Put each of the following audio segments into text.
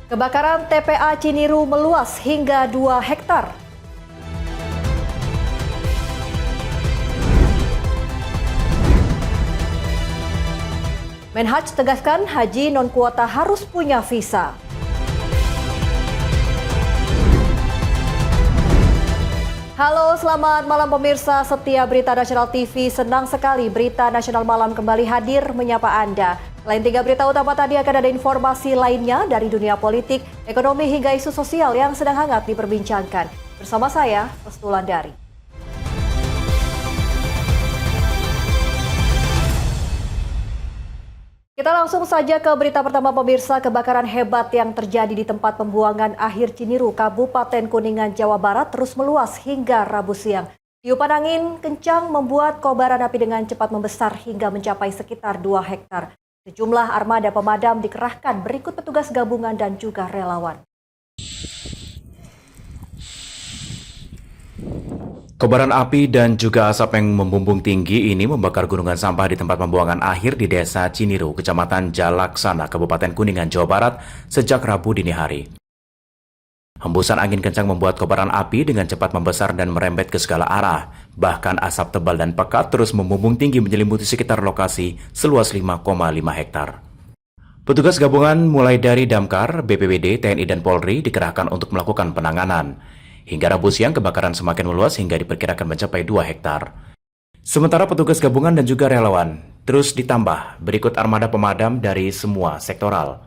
Kebakaran TPA Ciniru meluas hingga 2 hektar. Menhaj tegaskan haji non-kuota harus punya visa. Halo, selamat malam pemirsa setia Berita Nasional TV. Senang sekali Berita Nasional Malam kembali hadir menyapa Anda. Selain 3 berita utama tadi, akan ada informasi lainnya dari dunia politik, ekonomi hingga isu sosial yang sedang hangat diperbincangkan. Bersama saya, Restu Landari. Kita langsung saja ke berita pertama pemirsa. Kebakaran hebat yang terjadi di tempat pembuangan akhir Ciniru, Kabupaten Kuningan, Jawa Barat terus meluas hingga Rabu siang. Tiupan angin kencang membuat kobaran api dengan cepat membesar hingga mencapai sekitar 2 hektar. Sejumlah armada pemadam dikerahkan berikut petugas gabungan dan juga relawan. Kobaran api dan juga asap yang membumbung tinggi ini membakar gunungan sampah di tempat pembuangan akhir di Desa Ciniru, Kecamatan Jalaksana, Kabupaten Kuningan, Jawa Barat sejak Rabu dini hari. Hembusan angin kencang membuat kobaran api dengan cepat membesar dan merembet ke segala arah. Bahkan asap tebal dan pekat terus membumbung tinggi menyelimuti sekitar lokasi seluas 5,5 hektar. Petugas gabungan mulai dari Damkar, BPBD, TNI, dan Polri dikerahkan untuk melakukan penanganan. Hingga Rabu siang, kebakaran semakin meluas hingga diperkirakan mencapai 2 hektar. Sementara petugas gabungan dan juga relawan terus ditambah berikut armada pemadam dari semua sektoral.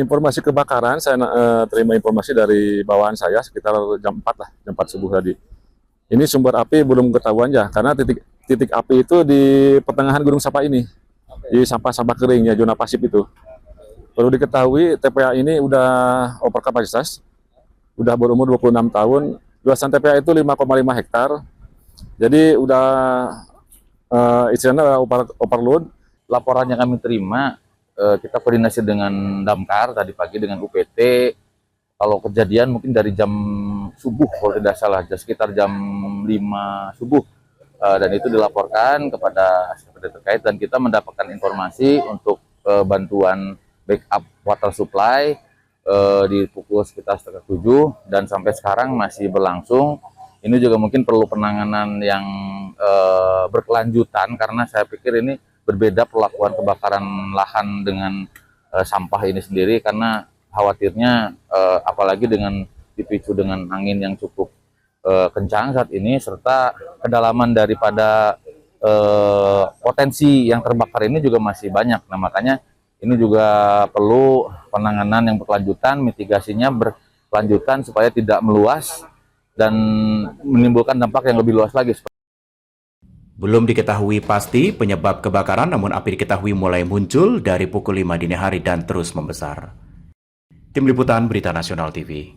Informasi kebakaran, saya terima informasi dari bawahan saya sekitar jam 4 lah, jam 4 subuh tadi. Ini sumber api belum ketahuan ya, karena titik api itu di pertengahan Gunung Sapa ini, di sampah-sampah kering ya, zona pasif itu. Perlu diketahui TPA ini udah over kapasitas, udah berumur 26 tahun, luasan TPA itu 5,5 hektar, jadi udah istilahnya overload. Laporan yang kami terima, kita koordinasi dengan Damkar tadi pagi dengan UPT. Kalau kejadian mungkin dari jam subuh kalau tidak salah, sekitar jam 5 subuh, dan itu dilaporkan kepada terkait dan kita mendapatkan informasi untuk bantuan backup water supply di pukul sekitar setengah 7 dan sampai sekarang masih berlangsung. Ini juga mungkin perlu penanganan yang berkelanjutan karena saya pikir ini berbeda perlakuan kebakaran lahan dengan sampah ini sendiri, karena khawatirnya apalagi dengan dipicu dengan angin yang cukup kencang saat ini serta kedalaman daripada potensi yang terbakar ini juga masih banyak. Nah, makanya ini juga perlu penanganan yang berkelanjutan, mitigasinya berkelanjutan supaya tidak meluas dan menimbulkan dampak yang lebih luas lagi. Belum diketahui pasti penyebab kebakaran, namun api diketahui mulai muncul dari pukul 5 dini hari dan terus membesar. Tim Liputan Berita Nasional TV.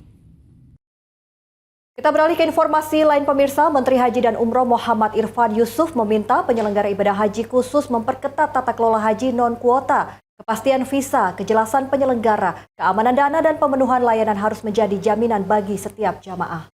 Kita beralih ke informasi lain pemirsa. Menteri Haji dan Umroh Muhammad Irfan Yusuf meminta penyelenggara ibadah haji khusus memperketat tata kelola haji non-kuota. Kepastian visa, kejelasan penyelenggara, keamanan dana, dan pemenuhan layanan harus menjadi jaminan bagi setiap jamaah.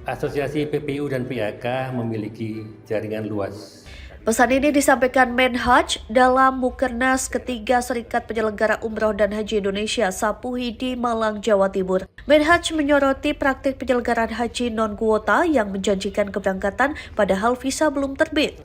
Asosiasi PPU dan PHK memiliki jaringan luas. Pesan ini disampaikan Menhaj dalam Mukernas ketiga Serikat Penyelenggara Umroh dan Haji Indonesia Sapuhi di Malang, Jawa Timur. Menhaj menyoroti praktik penyelenggaraan haji non-kuota yang menjanjikan keberangkatan padahal visa belum terbit.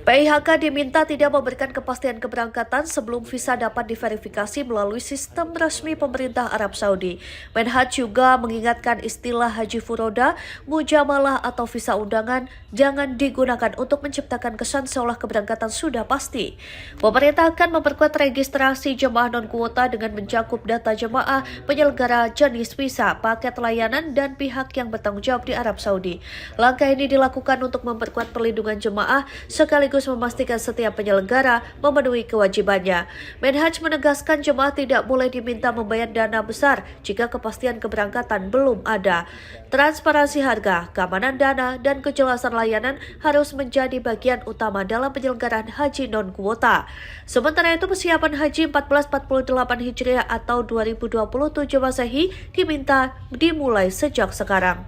PIHK diminta tidak memberikan kepastian keberangkatan sebelum visa dapat diverifikasi melalui sistem resmi pemerintah Arab Saudi. Menhaj juga mengingatkan istilah haji furoda, mujamalah atau visa undangan jangan digunakan untuk menciptakan kesan seolah keberangkatan sudah pasti. Pemerintah akan memperkuat registrasi jemaah non-kuota dengan mencakup data jemaah, penyelenggara jenis visa, paket layanan, dan pihak yang bertanggung jawab di Arab Saudi. Langkah ini dilakukan untuk memperkuat perlindungan jemaah sekaligus memastikan setiap penyelenggara memenuhi kewajibannya. Menhaj menegaskan jemaah tidak boleh diminta membayar dana besar jika kepastian keberangkatan belum ada. Transparansi harga, keamanan dana, dan kejelasan layanan harus menjadi bagian utama dalam penyelenggaraan haji non-kuota. Sementara itu, persiapan haji 1448 Hijriah atau 2027 Masehi diminta dimulai sejak sekarang.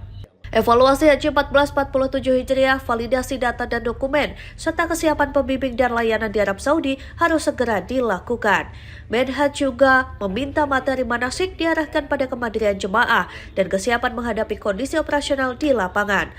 Evaluasi Haji 1447 Hijriah, validasi data dan dokumen, serta kesiapan pembimbing dan layanan di Arab Saudi harus segera dilakukan. Menhaj juga meminta materi manasik diarahkan pada kemandirian jemaah dan kesiapan menghadapi kondisi operasional di lapangan,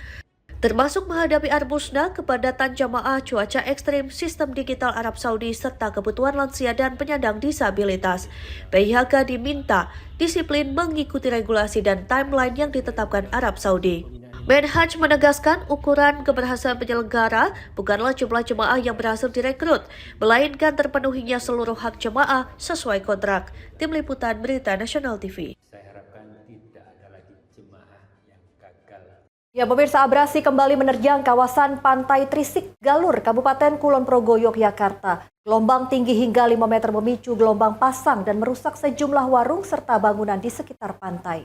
termasuk menghadapi arbusna, kepadatan jamaah, cuaca ekstrim, sistem digital Arab Saudi, serta kebutuhan lansia dan penyandang disabilitas. PIHK diminta disiplin mengikuti regulasi dan timeline yang ditetapkan Arab Saudi. Menhaj menegaskan ukuran keberhasilan penyelenggara bukanlah jumlah jemaah yang berhasil direkrut, melainkan terpenuhinya seluruh hak jemaah sesuai kontrak. Tim Liputan Berita Nasional TV. Saya harapkan tidak ada lagi jemaah yang gagal. Ya, pemirsa, abrasi kembali menerjang kawasan Pantai Trisik, Galur, Kabupaten Kulon Progo, Yogyakarta. Gelombang tinggi hingga 5 meter memicu gelombang pasang dan merusak sejumlah warung serta bangunan di sekitar pantai.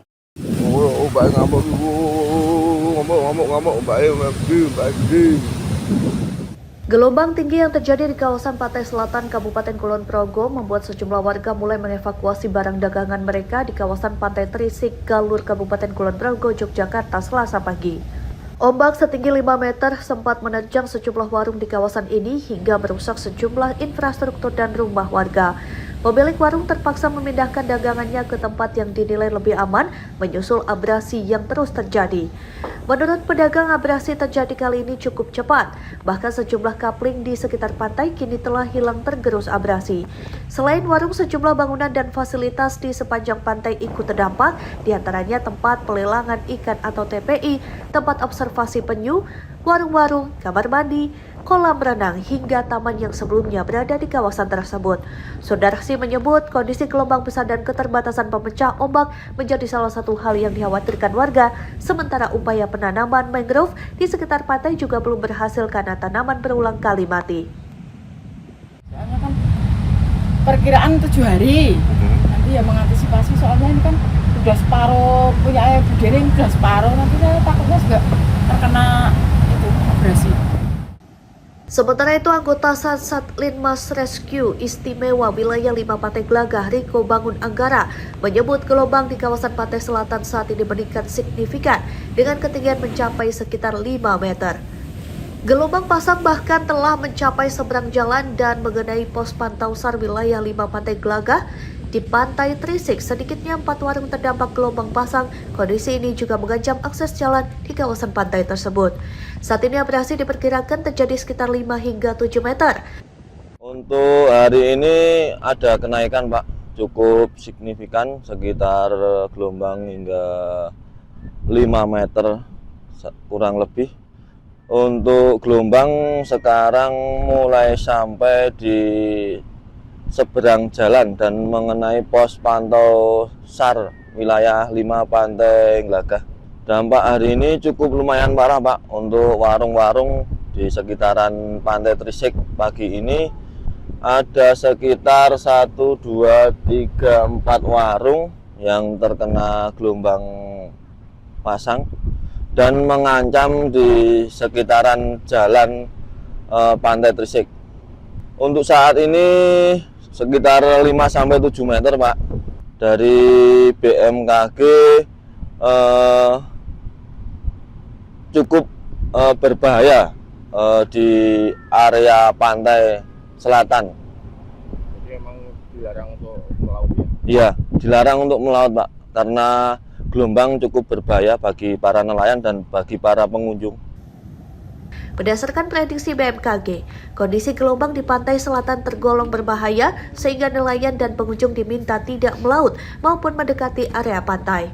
Gelombang tinggi yang terjadi di kawasan pantai selatan Kabupaten Kulon Progo membuat sejumlah warga mulai mengevakuasi barang dagangan mereka di kawasan Pantai Trisik, Galur, Kabupaten Kulon Progo, Yogyakarta, Selasa pagi. Ombak setinggi 5 meter sempat menerjang sejumlah warung di kawasan ini hingga merusak sejumlah infrastruktur dan rumah warga. Pemilik warung terpaksa memindahkan dagangannya ke tempat yang dinilai lebih aman menyusul abrasi yang terus terjadi. Menurut pedagang, abrasi terjadi kali ini cukup cepat. Bahkan sejumlah kapling di sekitar pantai kini telah hilang tergerus abrasi. Selain warung, sejumlah bangunan dan fasilitas di sepanjang pantai ikut terdampak, diantaranya tempat pelelangan ikan atau TPI, tempat observasi penyu, warung-warung, kamar mandi, kolam renang, hingga taman yang sebelumnya berada di kawasan tersebut. Sudarsi menyebut kondisi gelombang besar dan keterbatasan pemecah ombak menjadi salah satu hal yang dikhawatirkan warga, sementara upaya penanaman mangrove di sekitar pantai juga belum berhasil karena tanaman berulang kali mati. Soalnya kan perkiraan 7 hari, nanti ya mengantisipasi, soalnya ini kan sudah separuh punya air budering, sudah separuh, nanti saya takutnya juga terkena itu abrasi. Sementara itu, anggota Satsat Linmas Rescue Istimewa Wilayah 5 Pantai Glagah, Riko Bangun Anggara, menyebut gelombang di kawasan pantai selatan saat ini meningkat signifikan dengan ketinggian mencapai sekitar 5 meter. Gelombang pasang bahkan telah mencapai seberang jalan dan mengenai pos pantau SAR wilayah 5 Pantai Glagah. Di Pantai Trisik, sedikitnya 4 warung terdampak gelombang pasang. Kondisi ini juga mengancam akses jalan di kawasan pantai tersebut. Saat ini abrasi diperkirakan terjadi sekitar 5 hingga 7 meter. Untuk hari ini ada kenaikan, Pak, cukup signifikan, sekitar gelombang hingga 5 meter kurang lebih. Untuk gelombang sekarang mulai sampai di seberang jalan dan mengenai pos pantau SAR wilayah 5 Pantai Glagah. Dampak hari ini cukup lumayan parah, Pak, untuk warung-warung di sekitaran Pantai Trisik. Pagi ini ada sekitar 1, 2, 3, 4 warung yang terkena gelombang pasang dan mengancam di sekitaran jalan Pantai Trisik. Untuk saat ini sekitar 5-7 meter, Pak. Dari BMKG cukup berbahaya di area pantai selatan. Jadi emang dilarang untuk melaut ya? Iya, dilarang untuk melaut, Pak, karena gelombang cukup berbahaya bagi para nelayan dan bagi para pengunjung. Berdasarkan prediksi BMKG, kondisi gelombang di pantai selatan tergolong berbahaya sehingga nelayan dan pengunjung diminta tidak melaut maupun mendekati area pantai.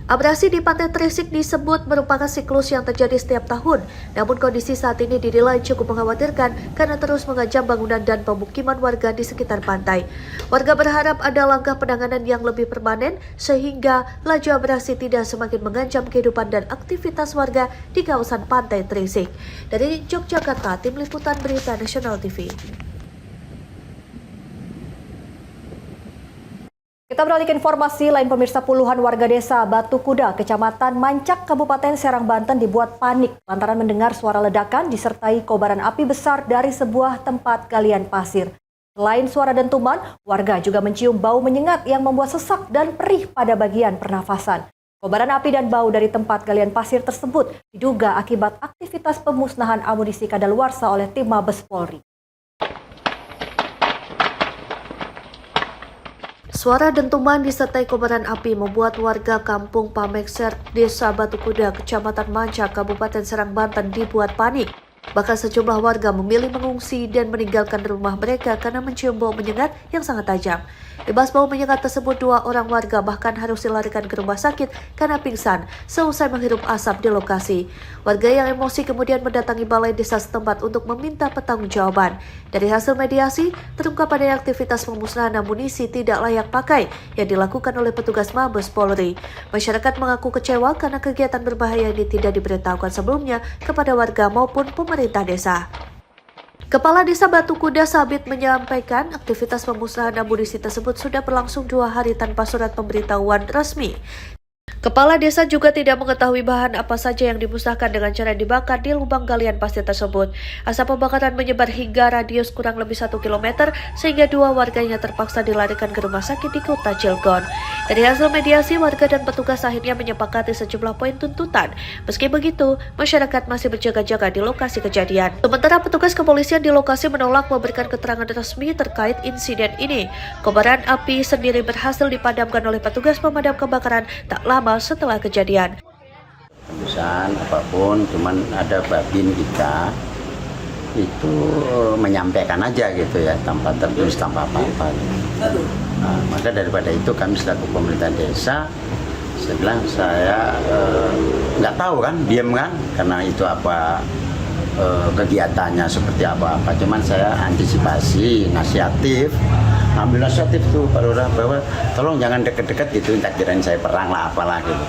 Abrasi di Pantai Trisik disebut merupakan siklus yang terjadi setiap tahun, namun kondisi saat ini dinilai cukup mengkhawatirkan karena terus mengancam bangunan dan pemukiman warga di sekitar pantai. Warga berharap ada langkah penanganan yang lebih permanen sehingga laju abrasi tidak semakin mengancam kehidupan dan aktivitas warga di kawasan Pantai Trisik. Dari Yogyakarta, Tim Liputan Berita Nasional TV. Kita beralih ke informasi lain, pemirsa. Puluhan warga desa Batu Kuda, Kecamatan Mancak, Kabupaten Serang, Banten dibuat panik lantaran mendengar suara ledakan disertai kobaran api besar dari sebuah tempat galian pasir. Selain suara dentuman, warga juga mencium bau menyengat yang membuat sesak dan perih pada bagian pernafasan. Kobaran api dan bau dari tempat galian pasir tersebut diduga akibat aktivitas pemusnahan amunisi kadaluarsa oleh tim Mabes Polri. Suara dentuman disertai kobaran api membuat warga kampung Pamekser, Desa Batu Kuda, Kecamatan Manca, Kabupaten Serang, Banten dibuat panik. Bahkan sejumlah warga memilih mengungsi dan meninggalkan rumah mereka karena mencium bau menyengat yang sangat tajam. Imbas bau menyengat tersebut, 2 orang warga bahkan harus dilarikan ke rumah sakit karena pingsan seusai menghirup asap di lokasi. Warga yang emosi kemudian mendatangi balai desa setempat untuk meminta pertanggungjawaban. Dari hasil mediasi, terungkap adanya aktivitas pemusnahan amunisi tidak layak pakai yang dilakukan oleh petugas Mabes Polri. Masyarakat mengaku kecewa karena kegiatan berbahaya ini tidak diberitahukan sebelumnya kepada warga maupun pemerintah desa. Kepala Desa Batu Kuda Sabit menyampaikan aktivitas pemusnahan amunisi tersebut sudah berlangsung 2 hari tanpa surat pemberitahuan resmi. Kepala desa juga tidak mengetahui bahan apa saja yang dimusnahkan dengan cara dibakar di lubang galian pasir tersebut. Asap pembakaran menyebar hingga radius kurang lebih 1 km sehingga 2 warganya terpaksa dilarikan ke rumah sakit di kota Cilegon. Dari hasil mediasi, warga dan petugas akhirnya menyepakati sejumlah poin tuntutan. Meski begitu, masyarakat masih berjaga-jaga di lokasi kejadian. Sementara petugas kepolisian di lokasi menolak memberikan keterangan resmi terkait insiden ini. Kobaran api sendiri berhasil dipadamkan oleh petugas pemadam kebakaran tak lama setelah kejadian. Tembusan apapun, cuman ada babin kita itu menyampaikan aja gitu ya, tanpa tertulis, tanpa apa-apa. Nah, maka daripada itu kami selaku pemerintah desa, saya bilang saya nggak tahu kan, diam kan, karena itu apa kegiatannya seperti apa-apa. Cuman saya antisipasi, nasihatif, ambil nasihatif tuh Pak Lurah bahwa tolong jangan deket-deket gitu, tak kirain saya perang lah apalah gitu.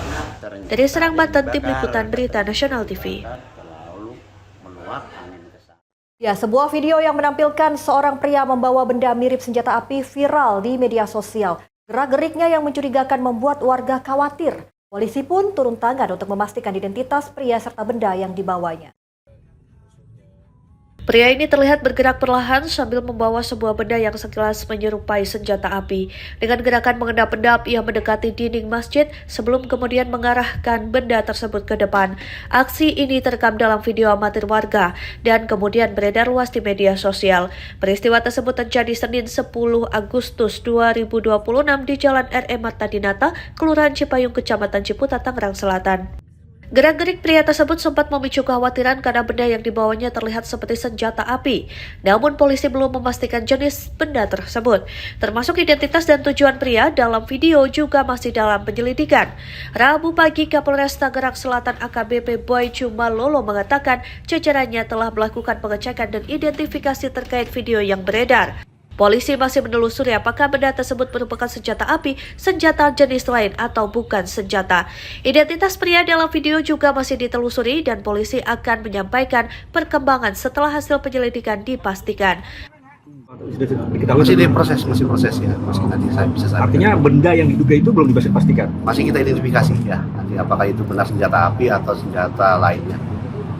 Dari Serang, Banten, Tim Liputan Berita Nasional TV. Ya, sebuah video yang menampilkan seorang pria membawa benda mirip senjata api viral di media sosial. Gerak-geriknya yang mencurigakan membuat warga khawatir. Polisi pun turun tangan untuk memastikan identitas pria serta benda yang dibawanya. Pria ini terlihat bergerak perlahan sambil membawa sebuah benda yang sekilas menyerupai senjata api. Dengan gerakan mengendap-endap, ia mendekati dinding masjid sebelum kemudian mengarahkan benda tersebut ke depan. Aksi ini terekam dalam video amatir warga dan kemudian beredar luas di media sosial. Peristiwa tersebut terjadi Senin 10 Agustus 2026 di Jalan R.E. Marta Dinata, Kelurahan Cipayung, Kecamatan Ciputa, Tangerang Selatan. Gerak-gerik pria tersebut sempat memicu kekhawatiran karena benda yang dibawanya terlihat seperti senjata api. Namun polisi belum memastikan jenis benda tersebut. Termasuk identitas dan tujuan pria dalam video juga masih dalam penyelidikan. Rabu pagi, Kapolres Tangerang Selatan AKBP Boy Cumalolo mengatakan jajarannya telah melakukan pengecekan dan identifikasi terkait video yang beredar. Polisi masih menelusuri apakah benda tersebut merupakan senjata api, senjata jenis lain, atau bukan senjata. Identitas pria dalam video juga masih ditelusuri dan polisi akan menyampaikan perkembangan setelah hasil penyelidikan dipastikan. Masih proses ya, masih nanti saya bisa sampaikan. Artinya benda yang diduga itu belum bisa dipastikan? Masih kita identifikasi ya, nanti apakah itu benar senjata api atau senjata lainnya,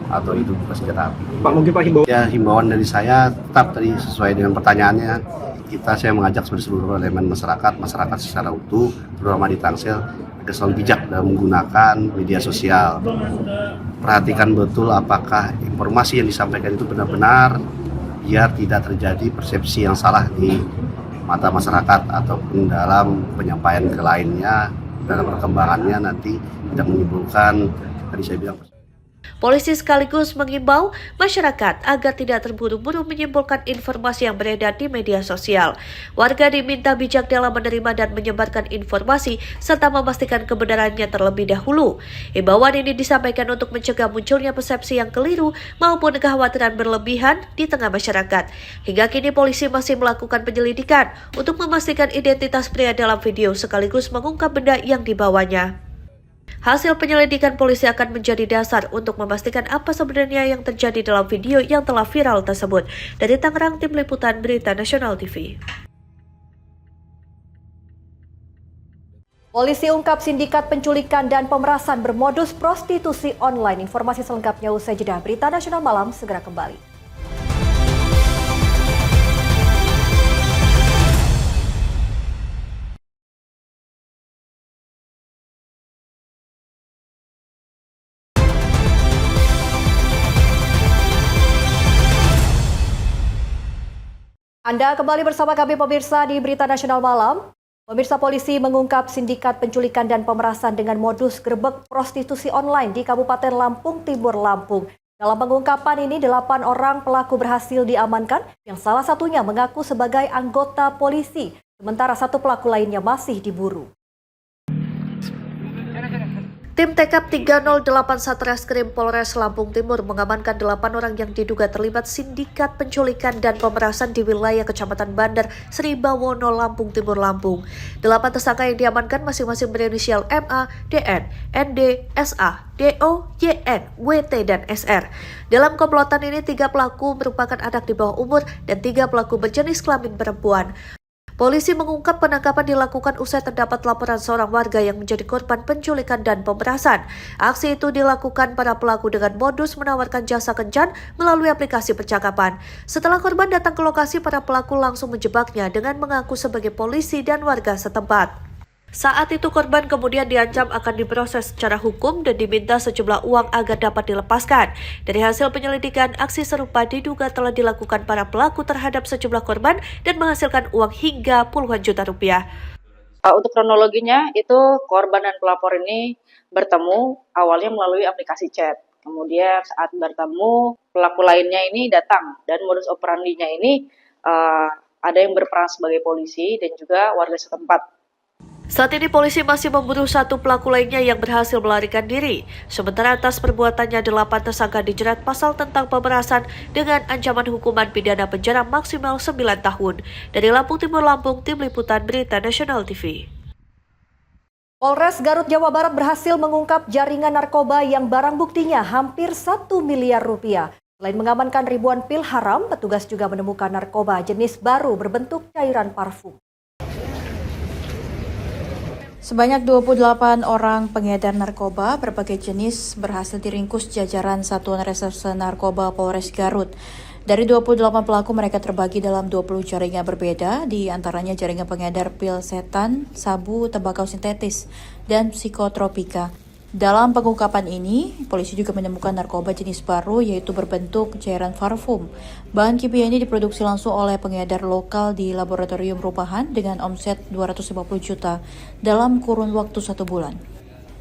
atau itu bukan senjata api. Pak, mungkin Pak himbauan? Ya, himbauan dari saya tetap tadi sesuai dengan pertanyaannya, saya mengajak seluruh elemen masyarakat secara utuh, terutama di Tangsel, agar selalu bijak dalam menggunakan media sosial. Perhatikan betul apakah informasi yang disampaikan itu benar-benar, biar tidak terjadi persepsi yang salah di mata masyarakat ataupun dalam penyampaian ke lainnya, dalam perkembangannya nanti tidak menimbulkan, tadi saya bilang, Polisi sekaligus mengimbau masyarakat agar tidak terburu-buru menyimpulkan informasi yang beredar di media sosial. Warga diminta bijak dalam menerima dan menyebarkan informasi serta memastikan kebenarannya terlebih dahulu. Imbauan ini disampaikan untuk mencegah munculnya persepsi yang keliru maupun kekhawatiran berlebihan di tengah masyarakat. Hingga kini polisi masih melakukan penyelidikan untuk memastikan identitas pria dalam video sekaligus mengungkap benda yang dibawanya. Hasil penyelidikan polisi akan menjadi dasar untuk memastikan apa sebenarnya yang terjadi dalam video yang telah viral tersebut. Dari Tangerang, Tim Liputan Berita Nasional TV. Polisi ungkap sindikat penculikan dan pemerasan bermodus prostitusi online. Informasi selengkapnya usai jeda. Berita Nasional Malam segera kembali. Anda kembali bersama kami pemirsa di Berita Nasional Malam. Pemirsa, polisi mengungkap sindikat penculikan dan pemerasan dengan modus gerbek prostitusi online di Kabupaten Lampung Timur, Lampung. Dalam pengungkapan ini, 8 orang pelaku berhasil diamankan, yang salah satunya mengaku sebagai anggota polisi, sementara 1 pelaku lainnya masih diburu. Tim TK 308 Satreskrim Polres Lampung Timur mengamankan 8 orang yang diduga terlibat sindikat penculikan dan pemerasan di wilayah Kecamatan Bandar, Sri Bawono, Lampung Timur, Lampung. 8 tersangka yang diamankan masing-masing berinisial MA, DN, ND, SA, DO, YN, WT, dan SR. Dalam komplotan ini 3 pelaku merupakan anak di bawah umur dan 3 pelaku berjenis kelamin perempuan. Polisi mengungkap penangkapan dilakukan usai terdapat laporan seorang warga yang menjadi korban penculikan dan pemerasan. Aksi itu dilakukan para pelaku dengan modus menawarkan jasa kencan melalui aplikasi percakapan. Setelah korban datang ke lokasi, para pelaku langsung menjebaknya dengan mengaku sebagai polisi dan warga setempat. Saat itu korban kemudian diancam akan diproses secara hukum dan diminta sejumlah uang agar dapat dilepaskan. Dari hasil penyelidikan, aksi serupa diduga telah dilakukan para pelaku terhadap sejumlah korban dan menghasilkan uang hingga puluhan juta rupiah. Untuk kronologinya, itu korban dan pelapor ini bertemu awalnya melalui aplikasi chat. Kemudian saat bertemu, pelaku lainnya ini datang dan modus operandinya ini ada yang berperan sebagai polisi dan juga warga setempat. Saat ini polisi masih memburu 1 pelaku lainnya yang berhasil melarikan diri. Sementara atas perbuatannya 8 tersangka dijerat pasal tentang pemerasan dengan ancaman hukuman pidana penjara maksimal 9 tahun. Dari Lampung Timur, Lampung, Tim Liputan Berita Nasional TV. Polres Garut, Jawa Barat berhasil mengungkap jaringan narkoba yang barang buktinya hampir 1 miliar rupiah. Selain mengamankan ribuan pil haram, petugas juga menemukan narkoba jenis baru berbentuk cairan parfum. Sebanyak 28 orang pengedar narkoba berbagai jenis berhasil diringkus jajaran Satuan Reserse Narkoba Polres Garut. Dari 28 pelaku, mereka terbagi dalam 20 jaringan berbeda, di antaranya jaringan pengedar pil setan, sabu, tembakau sintetis, dan psikotropika. Dalam pengungkapan ini, polisi juga menemukan narkoba jenis baru yaitu berbentuk cairan parfum. Bahan kimia ini diproduksi langsung oleh pengedar lokal di laboratorium rumahan dengan omset 250 juta dalam kurun waktu 1 bulan.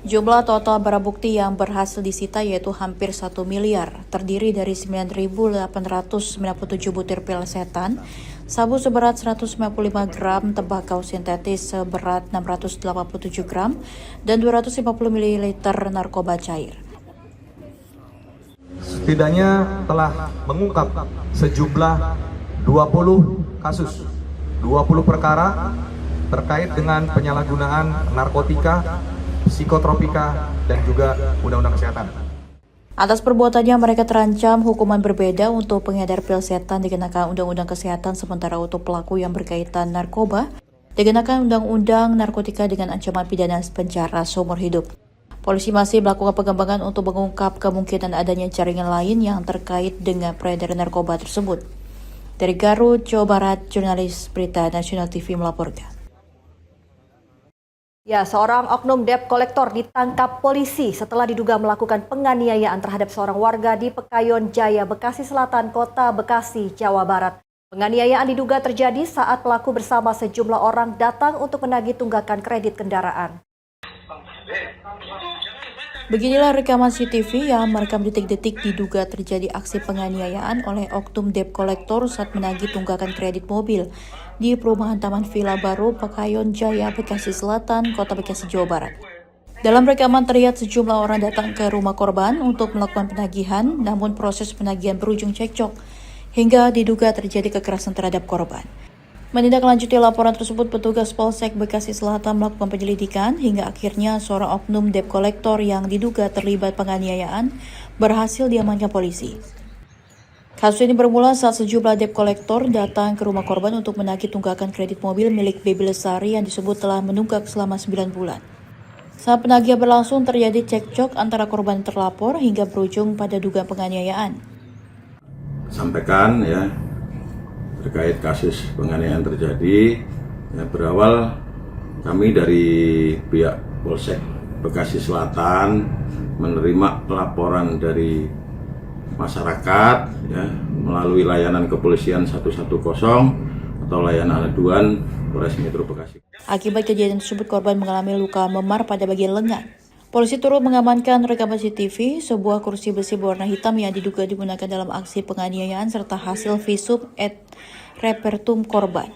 Jumlah total barang bukti yang berhasil disita yaitu hampir 1 miliar, terdiri dari 9.897 butir pil setan, sabu seberat 155 gram, tembakau sintetis seberat 687 gram, dan 250 ml narkoba cair. Setidaknya telah mengungkap sejumlah 20 kasus, 20 perkara terkait dengan penyalahgunaan narkotika, psikotropika, dan juga Undang-Undang Kesehatan. Atas perbuatannya, mereka terancam hukuman berbeda. Untuk pengedar pil setan dikenakan Undang-Undang Kesehatan, sementara untuk pelaku yang berkaitan narkoba dikenakan Undang-Undang Narkotika dengan ancaman pidana penjara seumur hidup. Polisi masih melakukan pengembangan untuk mengungkap kemungkinan adanya jaringan lain yang terkait dengan peredaran narkoba tersebut. Dari Garut, Jawa Barat, jurnalis Berita Nasional TV melaporkan. Ya, seorang oknum debt collector ditangkap polisi setelah diduga melakukan penganiayaan terhadap seorang warga di Pekayon Jaya, Bekasi Selatan, Kota Bekasi, Jawa Barat. Penganiayaan diduga terjadi saat pelaku bersama sejumlah orang datang untuk menagih tunggakan kredit kendaraan. Beginilah rekaman CCTV yang merekam detik-detik diduga terjadi aksi penganiayaan oleh oknum debt collector saat menagih tunggakan kredit mobil di perumahan Taman Villa Baru, Pekayon Jaya, Bekasi Selatan, Kota Bekasi, Jawa Barat. Dalam rekaman terlihat sejumlah orang datang ke rumah korban untuk melakukan penagihan, namun proses penagihan berujung cekcok hingga diduga terjadi kekerasan terhadap korban. Menindaklanjuti laporan tersebut, petugas Polsek Bekasi Selatan melakukan penyelidikan hingga akhirnya seorang oknum debt collector yang diduga terlibat penganiayaan berhasil diamankan polisi. Kasus ini bermula saat sejumlah debt collector datang ke rumah korban untuk menagih tunggakan kredit mobil milik Baby Lestari yang disebut telah menunggak selama 9 bulan. Saat penagihan berlangsung, terjadi cekcok antara korban dan terlapor hingga berujung pada dugaan penganiayaan. Sampaikan ya, terkait kasus penganiayaan terjadi, ya, berawal kami dari pihak Polsek Bekasi Selatan menerima laporan dari masyarakat ya, melalui layanan kepolisian 110 atau layanan aduan Polres Metro Bekasi. Akibat kejadian tersebut, korban mengalami luka memar pada bagian lengan. Polisi turut mengamankan rekaman CCTV, sebuah kursi besi berwarna hitam yang diduga digunakan dalam aksi penganiayaan serta hasil visum et repertum korban.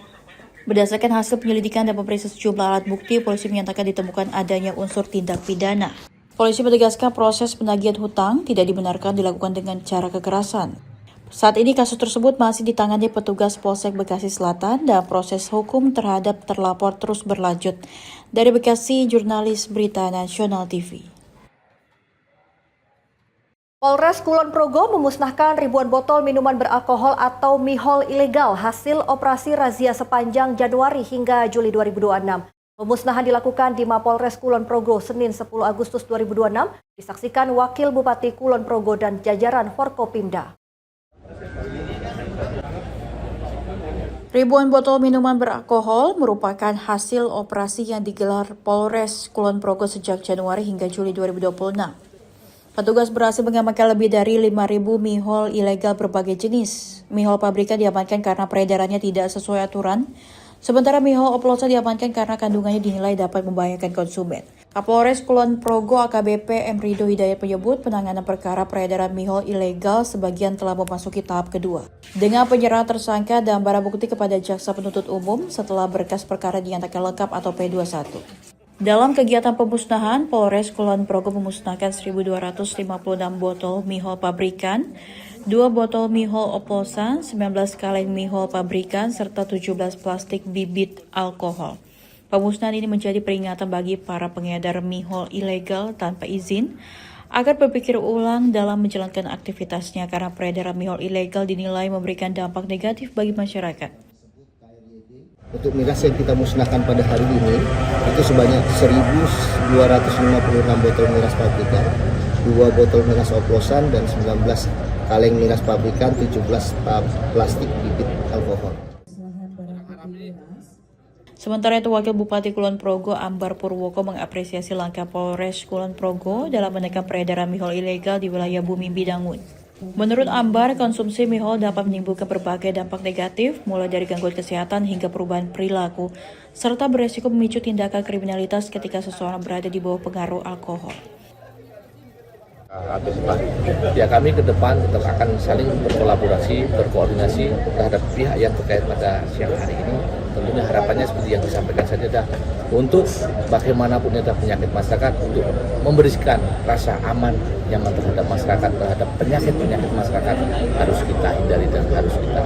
Berdasarkan hasil penyelidikan dan pemeriksaan sejumlah alat bukti, polisi menyatakan ditemukan adanya unsur tindak pidana. Polisi menegaskan proses penagihan hutang tidak dibenarkan dilakukan dengan cara kekerasan. Saat ini kasus tersebut masih ditangani petugas Polsek Bekasi Selatan dan proses hukum terhadap terlapor terus berlanjut. Dari Bekasi, jurnalis Berita Nasional TV. Polres Kulon Progo memusnahkan ribuan botol minuman beralkohol atau mihol ilegal hasil operasi razia sepanjang Januari hingga Juli 2026. Pemusnahan dilakukan di Mapolres Kulon Progo Senin 10 Agustus 2026, disaksikan Wakil Bupati Kulon Progo dan jajaran Forkopimda. Ribuan botol minuman beralkohol merupakan hasil operasi yang digelar Polres Kulon Progo sejak Januari hingga Juli 2026. Petugas berhasil mengamankan lebih dari 5.000 mihol ilegal berbagai jenis. Mihol pabrikan diamankan karena peredarannya tidak sesuai aturan, sementara mihol oplosan diamankan karena kandungannya dinilai dapat membahayakan konsumen. Kapolres Kulon Progo AKBP M. Rido Hidayat menyebut penanganan perkara peredaran mihol ilegal sebagian telah memasuki tahap kedua. Dengan penyerahan tersangka dan barang bukti kepada Jaksa Penuntut Umum setelah berkas perkara dinyatakan lengkap atau P21. Dalam kegiatan pemusnahan, Polres Kulon Progo memusnahkan 1.256 botol mihol pabrikan, 2 botol mihol oplosan, 19 kaleng mihol pabrikan, serta 17 plastik bibit alkohol. Pemusnahan ini menjadi peringatan bagi para pengedar mihol ilegal tanpa izin agar berpikir ulang dalam menjalankan aktivitasnya karena peredaran mihol ilegal dinilai memberikan dampak negatif bagi masyarakat. Untuk miras yang kita musnahkan pada hari ini itu sebanyak 1.256 botol miras pabrikan, 2 botol miras oplosan dan 19 kaleng miras pabrikan, 17 plastik bibit alkohol. Sementara itu, Wakil Bupati Kulon Progo Ambar Purwoko mengapresiasi langkah Polres Kulon Progo dalam menekan peredaran mihol ilegal di wilayah Bumi Bidangun. Menurut Ambar, konsumsi mihol dapat menimbulkan berbagai dampak negatif, mulai dari gangguan kesehatan hingga perubahan perilaku, serta beresiko memicu tindakan kriminalitas ketika seseorang berada di bawah pengaruh alkohol. Ya, kami ke depan tetap akan saling berkolaborasi, berkoordinasi terhadap pihak yang terkait pada siang hari ini. Tentunya harapannya seperti yang disampaikan saja adalah untuk bagaimanapun ada penyakit masyarakat, untuk memberikan rasa aman, nyaman terhadap masyarakat, terhadap penyakit-penyakit masyarakat harus kita hindari dan harus kita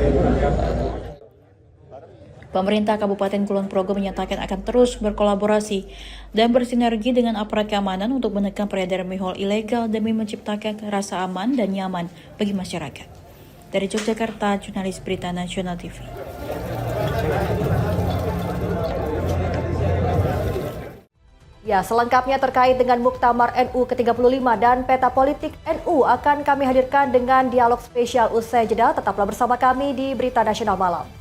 Pemerintah Kabupaten Kulon Progo menyatakan akan terus berkolaborasi dan bersinergi dengan aparat keamanan untuk menekan peredaran mihol ilegal demi menciptakan rasa aman dan nyaman bagi masyarakat. Dari Yogyakarta, jurnalis Berita Nasional TV. Ya, selengkapnya terkait dengan Muktamar NU ke-35 dan peta politik NU akan kami hadirkan dengan dialog spesial usai jeda. Tetaplah bersama kami di Berita Nasional Malam.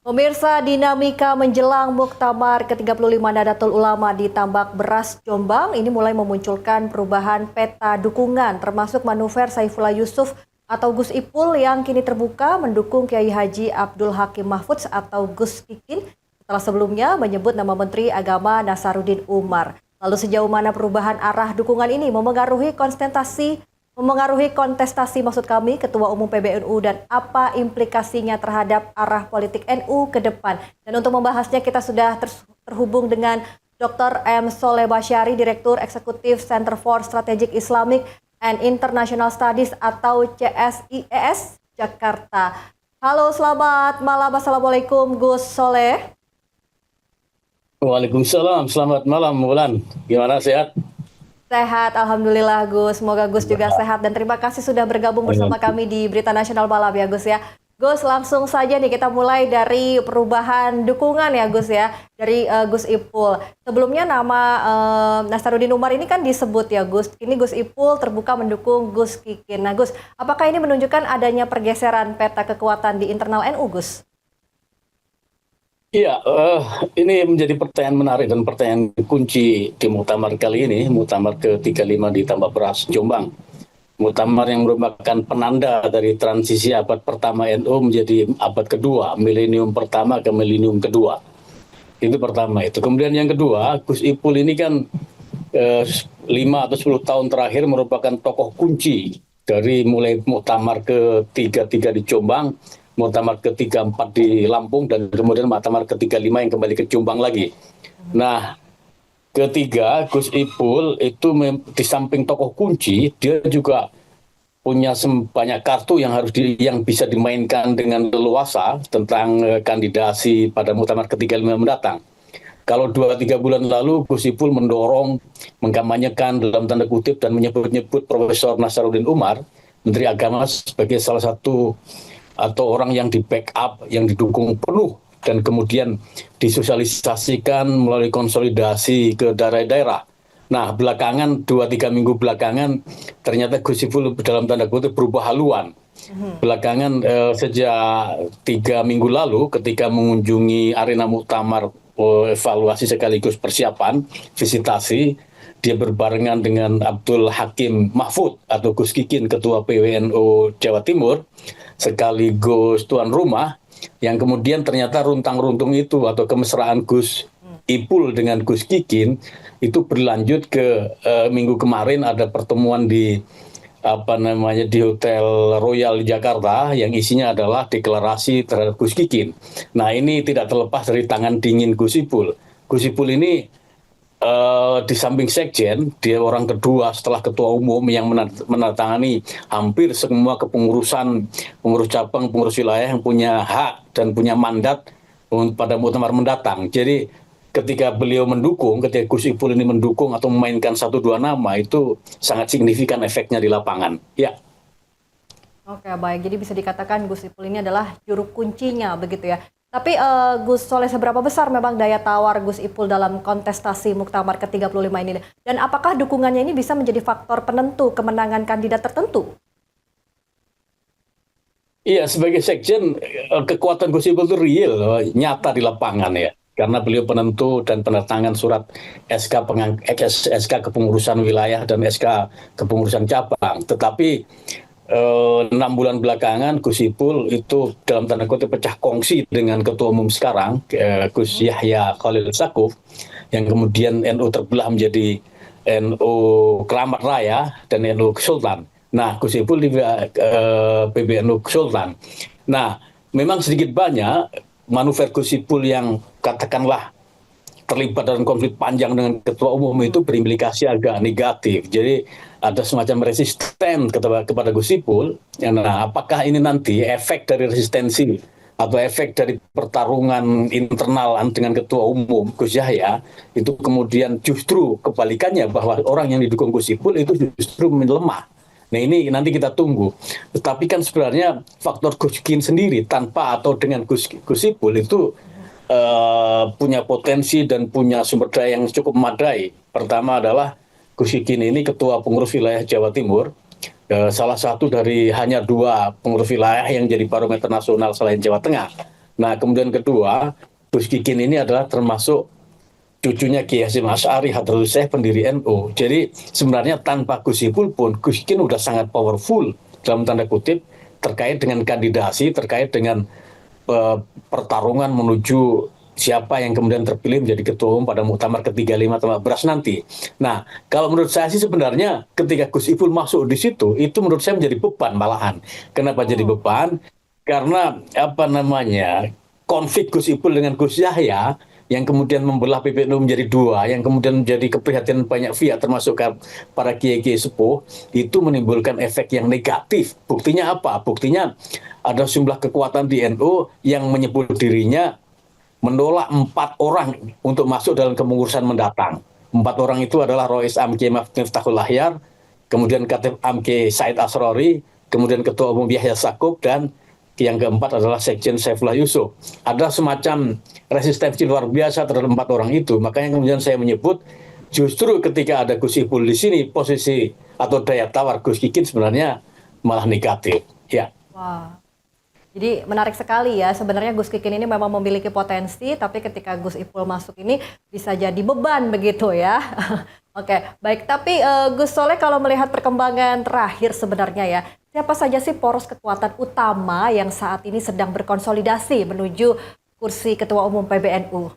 Pemirsa, dinamika menjelang Muktamar ke-35 Nahdlatul Ulama di Tambak Beras, Jombang ini mulai memunculkan perubahan peta dukungan termasuk manuver Saifullah Yusuf atau Gus Ipul yang kini terbuka mendukung Kiai Haji Abdul Hakim Mahfudz atau Gus Ikin setelah sebelumnya menyebut nama Menteri Agama Nasaruddin Umar. Lalu sejauh mana perubahan arah dukungan ini memengaruhi kontestasi maksud kami Ketua Umum PBNU dan apa implikasinya terhadap arah politik NU ke depan. Dan untuk membahasnya kita sudah terhubung dengan Dr. M. Soleh Basyari, Direktur Eksekutif Center for Strategic Islamic and International Studies atau CSIES Jakarta. Halo, selamat malam. Assalamualaikum Gus Soleh. Waalaikumsalam, selamat malam Wulan. Gimana, sehat? Sehat, Alhamdulillah Gus. Semoga Gus juga sehat dan terima kasih sudah bergabung bersama kami di Berita Nasional Malam ya Gus ya. Gus, langsung saja nih kita mulai dari perubahan dukungan ya Gus ya, dari Gus Ipul. Sebelumnya nama Nasaruddin Umar ini kan disebut ya Gus, ini Gus Ipul terbuka mendukung Gus Kikin. Nah Gus, apakah ini menunjukkan adanya pergeseran peta kekuatan di internal NU Gus? Iya, ini menjadi pertanyaan menarik dan pertanyaan kunci di muktamar kali ini, muktamar ke-35 di Tambak Beras, Jombang. Muktamar yang merupakan penanda dari transisi abad pertama NU menjadi abad kedua, milenium pertama ke milenium kedua. Itu pertama itu. Kemudian yang kedua, Gus Ipul ini kan 5 atau 10 tahun terakhir merupakan tokoh kunci dari mulai muktamar ke-33 di Jombang, muktamar ke-34 di Lampung, dan kemudian muktamar ke-35 yang kembali ke Jombang lagi. Nah, ketiga, Gus Ipul itu di samping tokoh kunci, dia juga punya banyak kartu yang yang bisa dimainkan dengan leluasa tentang kandidasi pada muktamar ke-35 mendatang. Kalau 2-3 bulan lalu Gus Ipul mendorong, mengkampanyekan dalam tanda kutip dan menyebut-nyebut Profesor Nasaruddin Umar, Menteri Agama, sebagai salah satu atau orang yang di backup, yang didukung penuh dan kemudian disosialisasikan melalui konsolidasi ke daerah-daerah. Nah, belakangan 2-3 minggu belakangan ternyata Gus Ipul dalam tanda kutip berubah haluan. Belakangan sejak 3 minggu lalu ketika mengunjungi arena muktamar evaluasi sekaligus persiapan visitasi, dia berbarengan dengan Abdul Hakim Mahfud atau Gus Kikin, Ketua PWNU Jawa Timur, sekaligus tuan rumah, yang kemudian ternyata runtang-runtung itu atau kemesraan Gus Ipul dengan Gus Kikin itu berlanjut ke minggu kemarin ada pertemuan di di Hotel Royal Jakarta yang isinya adalah deklarasi terhadap Gus Kikin. Nah, ini tidak terlepas dari tangan dingin Gus Ipul. Gus Ipul ini di samping sekjen, dia orang kedua setelah ketua umum yang menandatangani hampir semua kepengurusan, pengurus cabang, pengurus wilayah yang punya hak dan punya mandat pada muktamar mendatang. Jadi ketika beliau mendukung, ketika Gus Ipul ini mendukung atau memainkan 1-2 nama, itu sangat signifikan efeknya di lapangan. Ya. Oke, baik. Jadi bisa dikatakan Gus Ipul ini adalah juru kuncinya begitu ya. Tapi Gus Soleh, seberapa besar memang daya tawar Gus Ipul dalam kontestasi Muktamar ke-35 ini? Dan apakah dukungannya ini bisa menjadi faktor penentu kemenangan kandidat tertentu? Iya, sebagai sekjen, kekuatan Gus Ipul itu real, nyata di lapangan ya. Karena beliau penentu dan peneretangan surat SK kepengurusan wilayah dan SK kepengurusan cabang. Tetapi 6 bulan belakangan Gus Ipul itu dalam tanda kutip pecah kongsi dengan ketua umum sekarang, Gus Yahya Khalil Stakuf, yang kemudian NU terbelah menjadi NU Keramat Raya dan NU Sultan. Nah, Gus Ipul di PBNU Sultan. Nah, memang sedikit banyak manuver Gus Ipul yang katakanlah terlibat dalam konflik panjang dengan ketua umum itu berimplikasi agak negatif. Jadi ada semacam resisten kepada Gus Ipul. Nah, apakah ini nanti efek dari resistensi atau efek dari pertarungan internal dengan ketua umum Gus Yahya itu kemudian justru kebalikannya, bahwa orang yang didukung Gus Ipul itu justru melemah. Nah, ini nanti kita tunggu. Tetapi kan sebenarnya faktor Gus Kikin sendiri tanpa atau dengan Gus Ipul itu punya potensi dan punya sumber daya yang cukup memadai. Pertama adalah Gus Kikin ini ketua pengurus wilayah Jawa Timur, salah satu dari hanya 2 pengurus wilayah yang jadi barometer nasional selain Jawa Tengah. Nah, kemudian kedua, Gus Kikin ini adalah termasuk cucunya Kiai Hasyim Asy'ari Hadratus Syekh pendiri NU. Jadi sebenarnya tanpa Gus Ipul pun Gus Kikin udah sangat powerful dalam tanda kutip terkait dengan kandidasi, terkait dengan pertarungan menuju siapa yang kemudian terpilih menjadi ketua umum pada Muktamar ke-35 Tambak Beras nanti. Nah, kalau menurut saya sih sebenarnya ketika Gus Ipul masuk di situ, itu menurut saya menjadi beban malahan. Kenapa jadi beban? Karena konflik Gus Ipul dengan Gus Yahya yang kemudian membelah PBNU menjadi 2, yang kemudian menjadi keprihatinan banyak pihak termasuk para kiai-kiai sepuh, itu menimbulkan efek yang negatif. Buktinya apa? Buktinya ada sejumlah kekuatan di NU yang menyebut dirinya menolak 4 orang untuk masuk dalam kepengurusan mendatang. 4 orang itu adalah Rois Amki Miftahul Lahyar, kemudian Katib Amki Said Asrori, kemudian Ketua Umum Yahya Stakuf, dan yang keempat adalah Sekjen Saifullah Yusuf. Ada semacam resistensi luar biasa terhadap 4 orang itu. Makanya kemudian saya menyebut justru ketika ada Gus Ipul di sini, posisi atau daya tawar Gus Kikin sebenarnya malah negatif. Ya. Wah. Jadi menarik sekali ya, sebenarnya Gus Kikin ini memang memiliki potensi, tapi ketika Gus Ipul masuk ini bisa jadi beban begitu ya. Oke, baik. Tapi Gus Soleh, kalau melihat perkembangan terakhir sebenarnya ya, siapa saja sih poros kekuatan utama yang saat ini sedang berkonsolidasi menuju kursi Ketua Umum PBNU?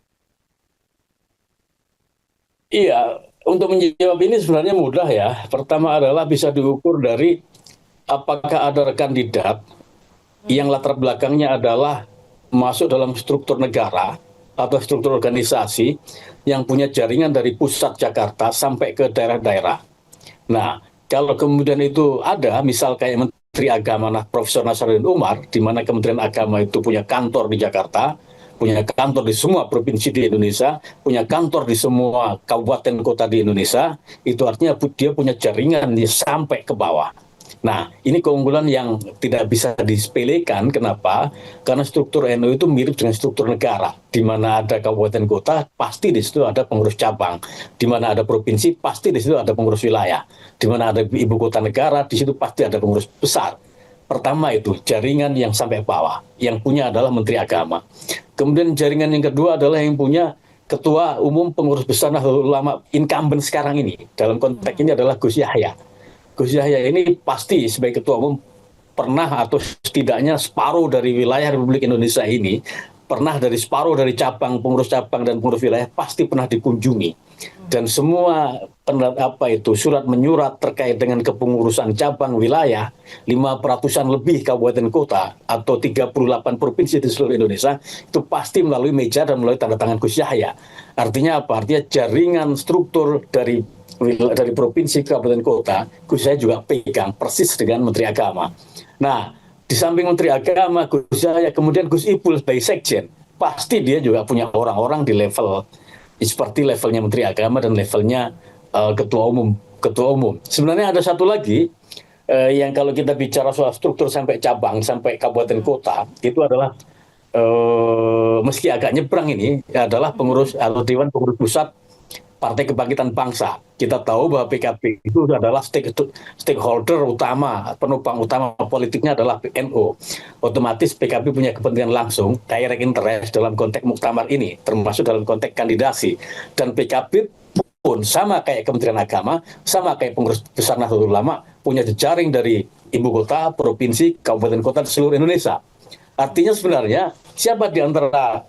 Iya, untuk menjawab ini sebenarnya mudah ya. Pertama adalah bisa diukur dari apakah ada kandidat yang latar belakangnya adalah masuk dalam struktur negara atau struktur organisasi yang punya jaringan dari pusat Jakarta sampai ke daerah-daerah. Nah, kalau kemudian itu ada, misal kayak Menteri Agama Profesor Nasaruddin Umar, di mana Kementerian Agama itu punya kantor di Jakarta, punya kantor di semua provinsi di Indonesia, punya kantor di semua kabupaten kota di Indonesia, itu artinya dia punya jaringan sampai ke bawah. Nah, ini keunggulan yang tidak bisa disepelekan. Kenapa? Karena struktur NU itu mirip dengan struktur negara. Di mana ada kabupaten kota, pasti di situ ada pengurus cabang. Di mana ada provinsi, pasti di situ ada pengurus wilayah. Di mana ada ibu kota negara, di situ pasti ada pengurus besar. Pertama itu, jaringan yang sampai bawah. Yang punya adalah Menteri Agama. Kemudian jaringan yang kedua adalah yang punya Ketua Umum Pengurus Besar Nahdlatul Ulama incumbent sekarang ini. Dalam konteks ini adalah Gus Yahya. Gus Yahya ini pasti sebagai Ketua Umum pernah atau setidaknya separuh dari wilayah Republik Indonesia ini, pernah dari separuh dari cabang, pengurus cabang dan pengurus wilayah pasti pernah dikunjungi. Dan semua surat menyurat terkait dengan kepengurusan cabang wilayah, 500-an lebih kabupaten kota atau 38 provinsi di seluruh Indonesia, itu pasti melalui meja dan melalui tanda tangan Gus Yahya. Artinya apa? Artinya jaringan struktur dari provinsi ke kabupaten kota, Gus Yahya juga pegang persis dengan Menteri Agama. Nah, di samping Menteri Agama, Gus Yahya, kemudian Gus Ipul sebagai Sekjen, pasti dia juga punya orang-orang di level seperti levelnya Menteri Agama dan levelnya Ketua Umum. Sebenarnya ada satu lagi yang kalau kita bicara soal struktur sampai cabang, sampai kabupaten kota, itu adalah meski agak nyebrang ini, adalah pengurus atau Dewan Pengurus Pusat Partai Kebangkitan Bangsa. Kita tahu bahwa PKB itu adalah stakeholder utama, penopang utama politiknya adalah NU. Otomatis PKB punya kepentingan langsung, direct interest dalam konteks muktamar ini, termasuk dalam konteks kandidasi. Dan PKB pun sama kayak Kementerian Agama, sama kayak Pengurus Besar Nahdlatul Ulama, punya jejaring dari ibu kota, provinsi, kabupaten kota di seluruh Indonesia. Artinya sebenarnya siapa di antara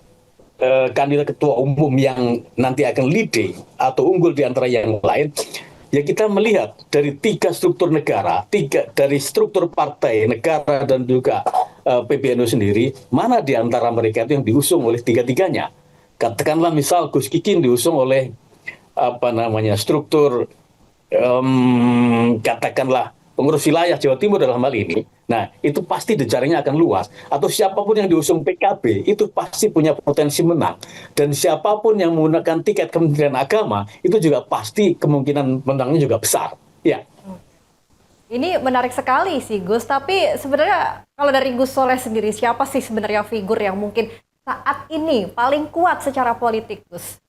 kandidat ketua umum yang nanti akan leading atau unggul di antara yang lain, ya kita melihat dari 3 struktur negara, dari struktur partai, negara dan juga PBNU sendiri, mana di antara mereka itu yang diusung oleh 3-tiganya. Katakanlah misal Gus Kikin diusung oleh struktur katakanlah pengurus wilayah Jawa Timur dalam hal ini. Nah, itu pasti jejaringnya akan luas. Atau siapapun yang diusung PKB, itu pasti punya potensi menang. Dan siapapun yang menggunakan tiket Kementerian Agama, itu juga pasti kemungkinan menangnya juga besar. Ya. Ini menarik sekali sih, Gus. Tapi sebenarnya kalau dari Gus Soleh sendiri, siapa sih sebenarnya figur yang mungkin saat ini paling kuat secara politik, Gus?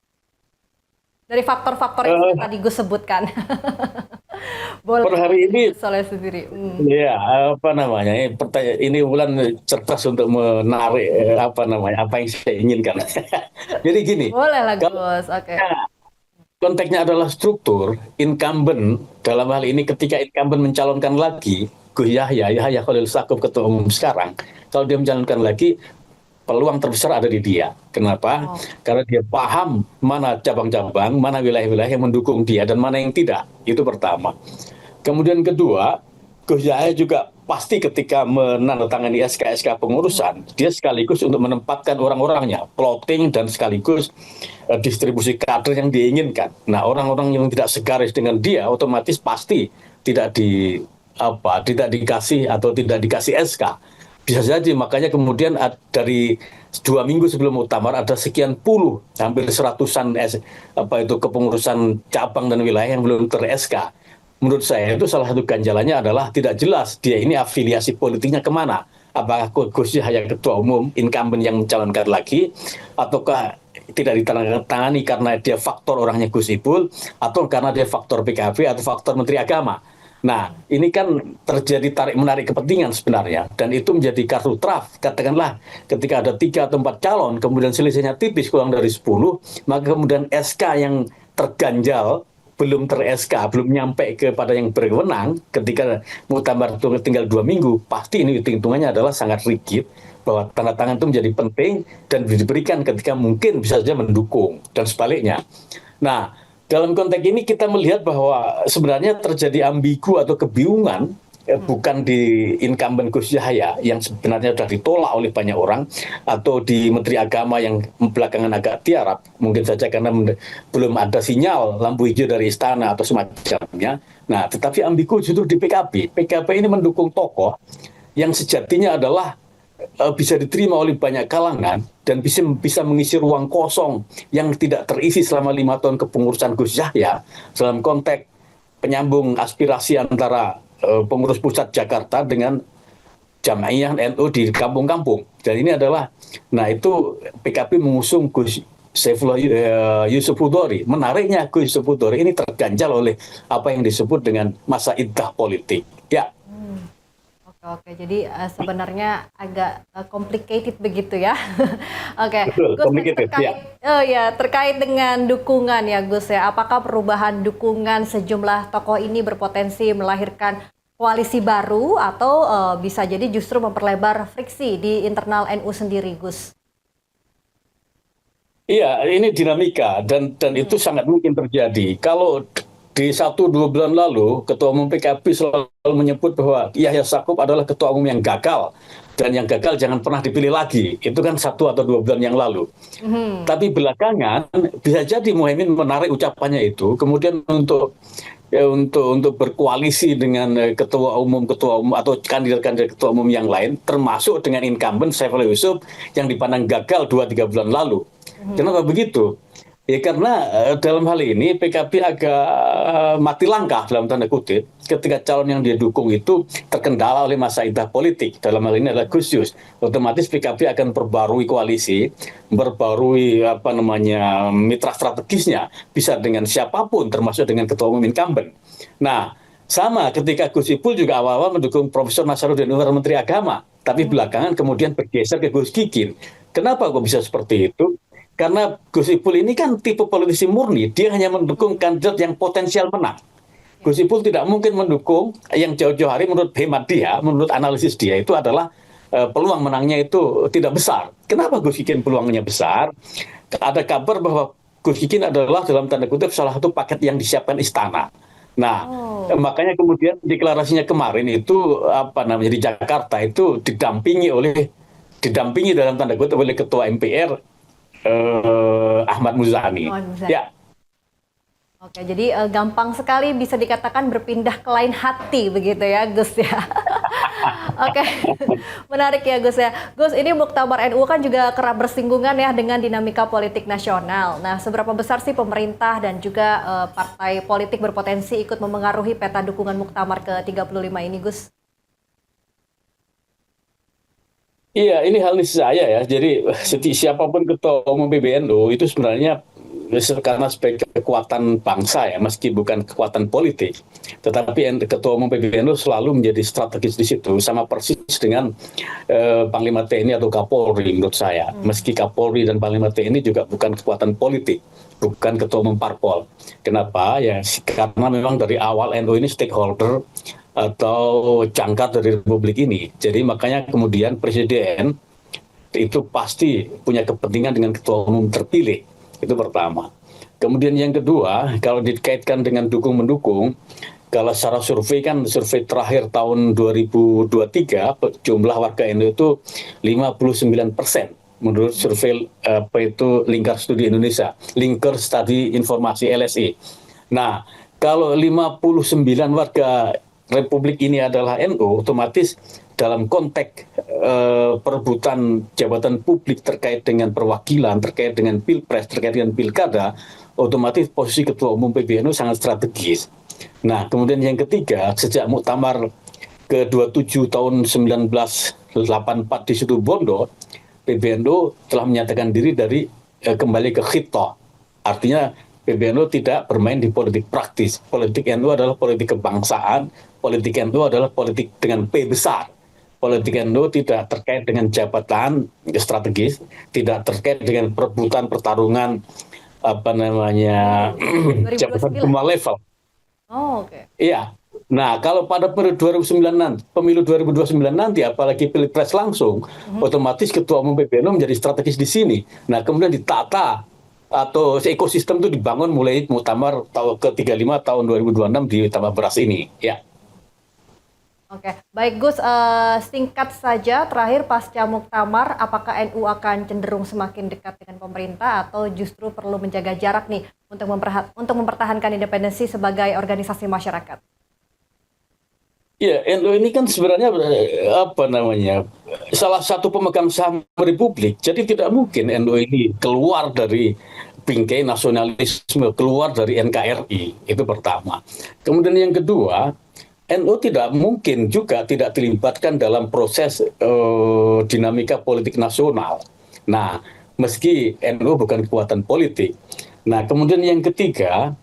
Dari faktor-faktor yang tadi Gus sebutkan. Boleh per hari ini Soleh sendiri. Ya, ini Wulan cerdas untuk menarik apa yang saya inginkan. Jadi gini. Boleh lah Gus. Oke. Konteksnya adalah struktur incumbent. Dalam hal ini ketika incumbent mencalonkan lagi Gus Yahya Khalil Stakuf ketua umum sekarang, kalau dia mencalonkan lagi, peluang terbesar ada di dia. Kenapa? Karena dia paham mana cabang-cabang, mana wilayah-wilayah yang mendukung dia dan mana yang tidak. Itu pertama. Kemudian kedua, Gus Yahya juga pasti ketika menandatangani SK-SK pengurusan, dia sekaligus untuk menempatkan orang-orangnya, plotting dan sekaligus distribusi kader yang diinginkan. Nah, orang-orang yang tidak segaris dengan dia otomatis pasti tidak dikasih atau tidak dikasih SK. Bisa jadi, makanya kemudian dari 2 minggu sebelum muktamar ada sekian puluh, hampir 100-an kepengurusan cabang dan wilayah yang belum ter-SK. Menurut saya itu salah satu ganjalannya adalah tidak jelas dia ini afiliasi politiknya kemana. apakah Gus Yahya ketua umum incumbent yang mencalonkan lagi, ataukah tidak ditandatangani karena dia faktor orangnya Gus Ipul, atau karena dia faktor PKB atau faktor Menteri Agama. Nah, ini kan terjadi tarik-menarik kepentingan sebenarnya, dan itu menjadi kartu traf. Katakanlah ketika ada 3 atau 4 calon, kemudian selisihnya tipis kurang dari 10, maka kemudian SK yang terganjal, belum ter-SK, belum nyampe kepada yang berwenang, ketika muktamar itu tinggal 2 minggu, pasti ini hitung-hitungannya adalah sangat rigid, bahwa tanda tangan itu menjadi penting dan diberikan ketika mungkin bisa saja mendukung, dan sebaliknya. Nah, dalam konteks ini kita melihat bahwa sebenarnya terjadi ambigu atau kebingungan, bukan di incumbent Gus Yahya yang sebenarnya sudah ditolak oleh banyak orang, atau di Menteri Agama yang belakangan agak tiarap, mungkin saja karena belum ada sinyal lampu hijau dari istana atau semacamnya. Nah, tetapi ambigu justru di PKB. PKB ini mendukung tokoh yang sejatinya adalah bisa diterima oleh banyak kalangan dan bisa mengisi ruang kosong yang tidak terisi selama 5 tahun kepengurusan Gus Yahya dalam konteks penyambung aspirasi antara pengurus pusat Jakarta dengan Jamaiyah NU di kampung-kampung. Dan ini adalah, nah itu PKB mengusung Gus Saifullah Yusuf Hudori. Menariknya Gus Yusuf Hudori ini terganjal oleh apa yang disebut dengan masa iddah politik. Ya. Oke, jadi sebenarnya agak complicated begitu ya. Oke, Betul, Gus, complicated, terkait dengan dukungan ya Gus ya. Apakah perubahan dukungan sejumlah tokoh ini berpotensi melahirkan koalisi baru atau bisa jadi justru memperlebar friksi di internal NU sendiri, Gus? Iya, ini dinamika dan itu sangat mungkin terjadi. Kalau di 1-2 bulan lalu, Ketua Umum PKB selalu menyebut bahwa Yahya Stakuf adalah Ketua Umum yang gagal. Dan yang gagal jangan pernah dipilih lagi. Itu kan 1 atau 2 bulan yang lalu. Tapi belakangan, bisa jadi Muhaimin menarik ucapannya itu, kemudian untuk berkoalisi dengan ketua umum atau kandidat-kandidat ketua umum yang lain, termasuk dengan incumbent Saifullah Yusuf yang dipandang gagal 2-3 bulan lalu. Kenapa begitu? Ya karena dalam hal ini PKB agak mati langkah dalam tanda kutip ketika calon yang dia dukung itu terkendala oleh masa iddah politik. Dalam hal ini adalah Gus Yus. Otomatis PKB akan perbarui koalisi, berbarui mitra strategisnya, bisa dengan siapapun termasuk dengan ketua umum incumbent. Nah, sama ketika Gus Ipul juga awal-awal mendukung Profesor Nasaruddin Umar Menteri Agama, tapi belakangan kemudian bergeser ke Gus Kikin. Kenapa kok bisa seperti itu? Karena Gus Ipul ini kan tipe politisi murni, dia hanya mendukung kandidat yang potensial menang. Gus Ipul tidak mungkin mendukung yang jauh-jauh hari menurut hemat dia, menurut analisis dia itu adalah peluang menangnya itu tidak besar. Kenapa Gus Kikin peluangnya besar? Ada kabar bahwa Gus Kikin adalah dalam tanda kutip salah satu paket yang disiapkan istana. Nah, makanya kemudian deklarasinya kemarin itu di Jakarta itu didampingi dalam tanda kutip oleh Ketua MPR Ahmad Muzani. Ya. Oke, jadi gampang sekali bisa dikatakan berpindah ke lain hati begitu ya Gus ya. Oke, menarik ya Gus ya. Gus, ini Muktamar NU kan juga kerap bersinggungan ya dengan dinamika politik nasional. Nah, seberapa besar sih pemerintah dan juga partai politik berpotensi ikut memengaruhi peta dukungan Muktamar ke-35 ini Gus? Iya, ini hal niscaya ya. Jadi siapapun ketua umum PBNU itu sebenarnya karena sebagai kekuatan bangsa ya, meski bukan kekuatan politik. Tetapi ketua umum PBNU selalu menjadi strategis di situ, sama persis dengan Panglima TNI atau Kapolri menurut saya. Meski Kapolri dan Panglima TNI juga bukan kekuatan politik, bukan ketua umum parpol. Kenapa? Ya karena memang dari awal NU ini stakeholder atau jangkar dari Republik ini. Jadi makanya kemudian Presiden itu pasti punya kepentingan dengan ketua umum terpilih. Itu pertama. Kemudian yang kedua, kalau dikaitkan dengan dukung-mendukung, kalau secara survei kan, survei terakhir tahun 2023, jumlah warga NU itu 59%. Menurut survei Lingkar Studi Indonesia, Lingkar Studi Informasi LSI. Nah, kalau 59 warga Republik ini adalah NU, otomatis dalam konteks perebutan jabatan publik terkait dengan perwakilan, terkait dengan pilpres, terkait dengan pilkada, otomatis posisi ketua umum PBNU sangat strategis. Nah, kemudian yang ketiga, sejak Muktamar ke-27 tahun 19 84 di Situbondo, PBNU telah menyatakan diri dari kembali ke khitoh. Artinya PBNU tidak bermain di politik praktis. Politik NU adalah politik kebangsaan, politik NU adalah politik dengan P besar. Politik NU tidak terkait dengan jabatan strategis, tidak terkait dengan perebutan pertarungan jabatan semua level. Oh, oke. Iya. Nah, kalau pada periode pemilu 2029 nanti, apalagi pilpres langsung, otomatis ketua umum PBNU menjadi strategis di sini. Nah, kemudian ditata atau ekosistem itu dibangun mulai muktamar ke-35 tahun 2026 di Tambak Beras ini. Ya. Oke, baik Gus, singkat saja terakhir pasca muktamar, apakah NU akan cenderung semakin dekat dengan pemerintah atau justru perlu menjaga jarak nih untuk mempertahankan independensi sebagai organisasi masyarakat? Ya, NU ini kan sebenarnya salah satu pemegang saham Republik. Jadi tidak mungkin NU ini keluar dari bingkai nasionalisme, keluar dari NKRI. Itu pertama. Kemudian yang kedua, NU tidak mungkin juga tidak dilibatkan dalam proses dinamika politik nasional. Nah, meski NU bukan kekuatan politik. Nah, kemudian yang ketiga,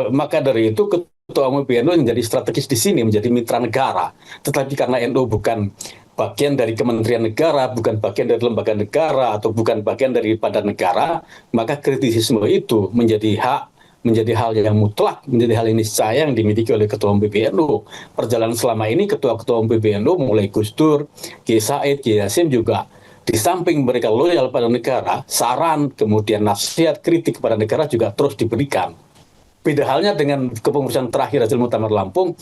maka dari itu Ketua Umum PBNU menjadi strategis di sini, menjadi mitra negara. Tetapi karena NU bukan bagian dari kementerian negara, bukan bagian dari lembaga negara, atau bukan bagian daripada negara, maka kritisisme itu menjadi hal yang mutlak, menjadi hal yang niscaya yang dimiliki oleh Ketua Umum PBNU. Perjalanan selama ini Ketua Umum PBNU mulai Gus Dur, Kiai Said, Kiai Hasyim juga di samping mereka loyal pada negara, saran, kemudian nasihat, kritik kepada negara juga terus diberikan. Beda halnya dengan kepengurusan terakhir hasil Muktamar Lampung,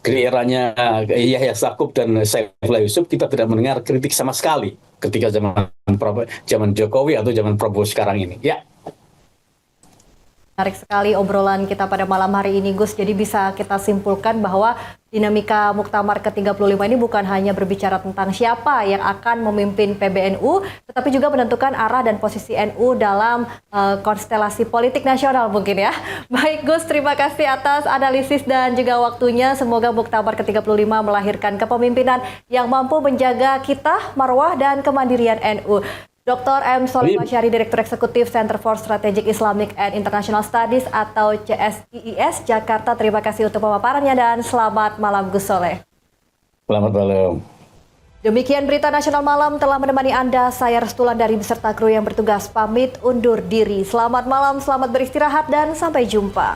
eranya Yahya Stakuf dan Saifullah Yusuf, kita tidak mendengar kritik sama sekali ketika zaman Jokowi atau zaman Prabowo sekarang ini. Ya. Menarik sekali obrolan kita pada malam hari ini, Gus. Jadi bisa kita simpulkan bahwa dinamika Muktamar ke-35 ini bukan hanya berbicara tentang siapa yang akan memimpin PBNU, tetapi juga menentukan arah dan posisi NU dalam konstelasi politik nasional mungkin ya. Baik Gus, terima kasih atas analisis dan juga waktunya. Semoga Muktamar ke-35 melahirkan kepemimpinan yang mampu menjaga kita, marwah dan kemandirian NU. Dr. M. Soleh Masyari, Direktur Eksekutif Center for Strategic Islamic and International Studies atau CSIIS Jakarta. Terima kasih untuk pemaparannya dan selamat malam Gus Soleh. Selamat malam. Demikian Berita Nasional Malam telah menemani Anda. Saya Restulandari beserta kru yang bertugas pamit undur diri. Selamat malam, selamat beristirahat dan sampai jumpa.